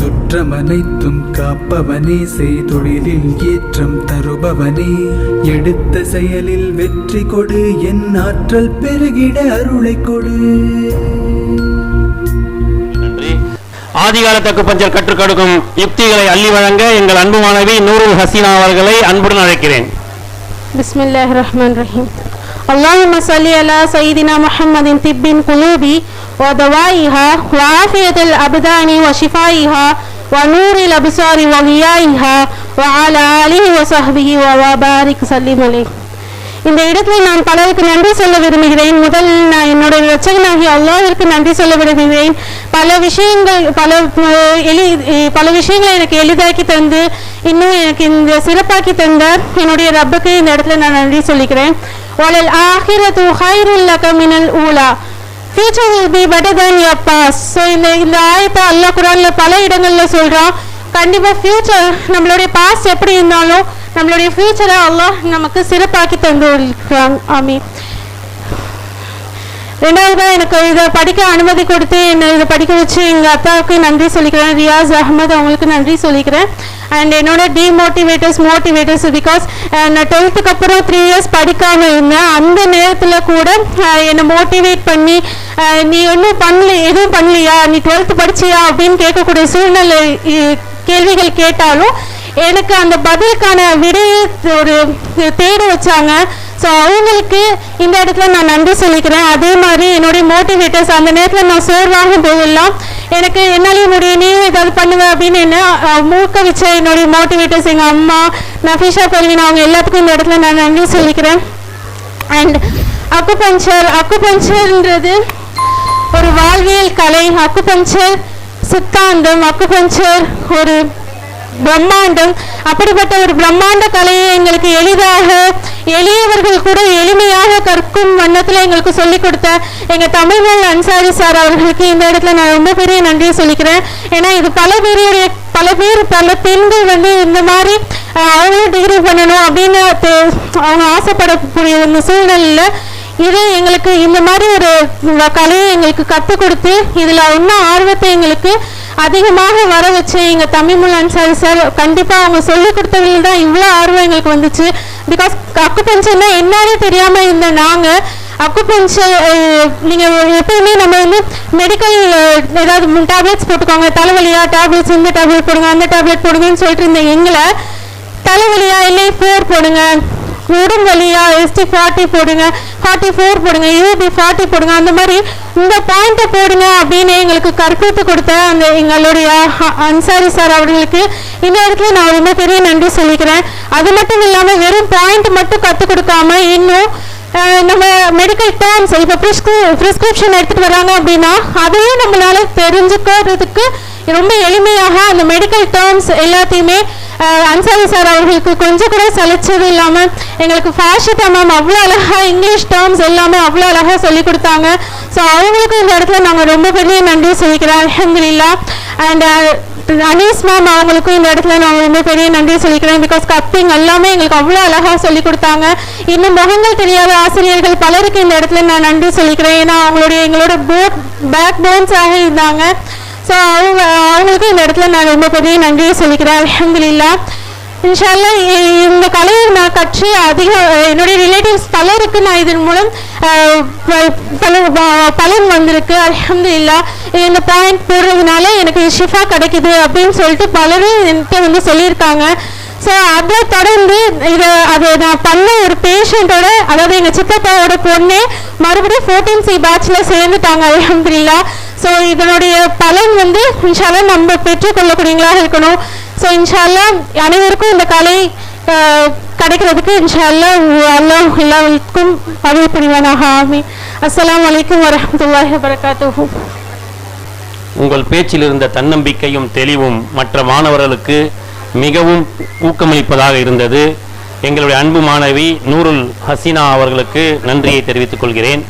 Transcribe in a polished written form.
சுற்றமனைத்தும் காப்பவனே, செய்தொழிலில் ஏற்றம் தருபவனே, எடுத்த செயலில் வெற்றி கொடு, என் ஆற்றல் பெருகிட அருளை கொடு. நன்றி. ஆதிகால தக்குப்பஞ்சர் கற்றுக் கொடுக்கும் யுக்திகளை அள்ளி வழங்க எங்கள் அன்பு மாணவி நூருல் ஹசீனா அவர்களை அன்புடன் அழைக்கிறேன். பிஸ்மில்லாஹிர் ரஹ்மானிர் ரஹீம். اللهم صل على سيدنا محمد طب القلوب ودوائها وعافية الأبدان وشفائها ونور الأبصار وضيائها وعلى آله وصحبه وبارك وسلم عليه. இந்த இடத்தில் நான் பலருக்கு நன்றி சொல்ல விரும்புகிறேன். முதல் நான் என்னுடைய இரட்சகனாகிய அல்லாஹ்விற்கு நன்றி சொல்ல விரும்புகிறேன். பல விஷயங்களை எனக்கு எளிதாக்கி தந்து இன்னும் எனக்கு இந்த சிறப்பாக்கி தந்த என்னுடைய ரப்புக்கு இந்த இடத்துல நான் நன்றி சொல்லிக்கிறேன். வலல் ஆஹிரத்து ஹைருல் லக மினல் ஊலா. Future will be better than your past. So இந்த ஆயத்தை அல்லாஹ் குர்ஆன்ல பல இடங்கள்ல சொல்றான். கண்டிப்பாக ஃபியூச்சர் நம்மளுடைய பாஸ்ட் எப்படி இருந்தாலும் நம்மளுடைய ஃபியூச்சரை அல்லாஹ் நமக்கு சிறப்பாக்கி தந்து இருக்கிறான். ஆமீன். ரெண்டாவதாக எனக்கு இதை படிக்க அனுமதி கொடுத்து என்னை இதை படிக்க வச்சு எங்கள் அத்தாவுக்கு நன்றி சொல்லிக்கிறேன். ரியாஸ் அஹமத் அவங்களுக்கு நன்றி சொல்லிக்கிறேன். அண்ட் என்னோட மோட்டிவேட்டர்ஸ் பிகாஸ் நான் 12th அப்புறம் 3 years படிக்காமல் இருந்தேன். அந்த நேரத்தில் கூட என்னை மோட்டிவேட் பண்ணி நீ ஒன்றும் எதுவும் பண்ணலையா, நீ 12th படிச்சியா அப்படின்னு கேட்கக்கூடிய சூழ்நிலை கேள்விகள் கேட்டாலும் எனக்கு அந்த பதிலுக்கான விடையை ஒரு தேட வச்சாங்க. ஸோ அவங்களுக்கு இந்த இடத்துல நான் நன்றி சொல்லிக்கிறேன். அதே மாதிரி என்னுடைய மோட்டிவேட்டர்ஸ் அந்த நேரத்தில் நான் சோர்வாகும் போதெல்லாம் எனக்கு என்னாலேயும் முடியும், நீ ஏதாவது பண்ணுவேன் அப்படின்னு என்ன மூக்க வச்ச என்னுடைய மோட்டிவேட்டர்ஸ் எங்கள் அம்மா நஃபீஷா பர்வீன் அவங்க எல்லாத்துக்கும் இந்த இடத்துல நான் நன்றி சொல்லிக்கிறேன். அண்ட் அக்குபஞ்சர்ன்றது ஒரு வாழ்வியல் கலை. அக்குபஞ்சர் சித்தாந்தம், அக்குபஞ்சர் ஒரு பிரம்மாண்டம். அப்படிப்பட்ட ஒரு பிரம்மாண்ட கலையை எங்களுக்கு எளியவர்கள் கூட எளிமையாக கற்கும் வண்ணத்தில் எங்களுக்கு சொல்லிக் கொடுத்த எங்கள் தமிழ்மொழி அன்சாரி சார் அவர்களுக்கு இந்த இடத்துல நான் ரொம்ப பெரிய நன்றியை சொல்லிக்கிறேன். ஏன்னா இது பல பெண்கள் இந்த மாதிரி அவங்களும் டிகிரி பண்ணணும் அப்படின்னு அவங்க ஆசைப்படக்கூடிய இந்த சூழ்நிலையில் இது எங்களுக்கு இந்த மாதிரி ஒரு கலையை எங்களுக்கு கற்றுக் கொடுத்து இதில் இன்னும் ஆர்வத்தை எங்களுக்கு அதிகமாக வர வச்சு எங்கள் தமிழ்மொழி அன்சாரி சார் கண்டிப்பாக அவங்க சொல்லிக் கொடுத்தவர்கள் தான் இவ்வளோ ஆர்வம் எங்களுக்கு வந்துச்சு. பிகாஸ் அக்குபஞ்சர்னா என்னன்னே தெரியாமல் இருந்த நாங்கள் அக்குபஞ்சர் நீங்கள் எப்பயுமே நம்ம மெடிக்கல் ஏதாவது டேப்லெட்ஸ் போட்டுக்கோங்க, தலைவலியா டேப்லெட்ஸ் இந்த டேப்லெட் போடுங்க அந்த டேப்லெட் போடுங்கன்னு சொல்லிட்டு இருந்த எங்களை தலைவலியா இல்லை 4 போடுங்க, உடம்பு வலியா ST40 போடுங்க, 44 போடுங்க, UB 40 போடுங்க, அந்த மாதிரி இந்த பாயிண்ட்டை போடுங்க அப்படின்னு எங்களுக்கு கற்பித்து கொடுத்த அந்த எங்களுடைய அன்சாரி சார் அவர்களுக்கு இந்த இடத்துல நான் ரொம்ப பெரிய நன்றி சொல்லிக்கிறேன். அது மட்டும் இல்லாமல் வெறும் பாயிண்ட் மட்டும் கற்றுக் கொடுக்காம இன்னும் நம்ம மெடிக்கல் டேர்ம்ஸ் இப்போ ப்ரிஸ்கிரிப்ஷன் எடுத்துகிட்டு வராங்க அப்படின்னா அதையும் நம்மளால தெரிஞ்சுக்கிறதுக்கு ரொம்ப எளிமையாக அந்த மெடிக்கல் டேர்ம்ஸ் எல்லாத்தையுமே அன்சாரி சார் அவர்களுக்கு கொஞ்சம் கூட சலிச்சது இல்லாமல் எங்களுக்கு ஃபாஷிதா மேம் அவ்வளோ அழகாக இங்கிலீஷ் டேர்ம்ஸ் எல்லாமே அவ்வளோ அழகாக சொல்லி கொடுத்தாங்க. ஸோ அவங்களுக்கும் இந்த இடத்துல நாங்கள் ரொம்ப பெரிய நன்றி சொல்லிக்கிறோம். அல்ஹம்துலில்லாஹ். அண்ட் அனீஸ் மேம் அவங்களுக்கும் இந்த இடத்துல நான் ரொம்ப பெரிய நன்றி சொல்லிக்கிறேன். பிகாஸ் கப்பிங் எல்லாமே எங்களுக்கு அவ்வளோ அழகாக சொல்லி கொடுத்தாங்க. இன்னும் முகங்கள் தெரியாத ஆசிரியர்கள் பலருக்கு இந்த இடத்துல நான் நன்றி சொல்லிக்கிறேன். ஏன்னா எங்களோட பேக் போன்ஸாக இருந்தாங்க. ஸோ அவங்களுக்கும் இந்த இடத்துல நான் ரொம்ப பெரிய நன்றியை சொல்லிக்கிறேன். அல்ஹம்துலில்லாஹ். இன்ஷா அல்லாஹ் இந்த கலையை நான் கற்று என்னுடைய ரிலேட்டிவ்ஸ் பலருக்கு நான் இதன் மூலம் பலன் வந்திருக்கு. அல்ஹம்துலில்லாஹ். இந்த பாயிண்ட் போடுறதுனால எனக்கு ஷிஃபா கிடைக்குது அப்படின்னு சொல்லிட்டு பலரும் என்கிட்ட சொல்லியிருக்காங்க. ஸோ அதை தொடர்ந்து அதை நான் பண்ண ஒரு பேஷண்ட்டோட, அதாவது எங்கள் சித்தப்பாவோட பொண்ணே மறுபடியும் 14C பேட்சில் சேர்ந்துட்டாங்க. அல்ஹம்துலில்லாஹ். ஸோ இதனுடைய பலன் இன்ஷா அல்லாஹ் நம்ம பெற்றுக்கொள்ளக்கூடியவங்களாக இருக்கணும். ஸோ இன்ஷா அல்லாஹ் அனைவருக்கும் இந்த கலை கிடைக்கிறதுக்கு இன்ஷா அல்லாஹ் எல்லாருக்கும் அருள் புரிவானாக. ஆமீன். அஸ்ஸலாமு அலைக்கும் வரஹ்மத்துல்லாஹி வபரகாத்துஹு. உங்கள் பேச்சில் இருந்த தன்னம்பிக்கையும் தெளிவும் மற்ற மாணவர்களுக்கு மிகவும் ஊக்கமளிப்பதாக இருந்தது. எங்களுடைய அன்பு மாணவி நூருல் ஹசீனா அவர்களுக்கு நன்றியை தெரிவித்துக் கொள்கிறேன்.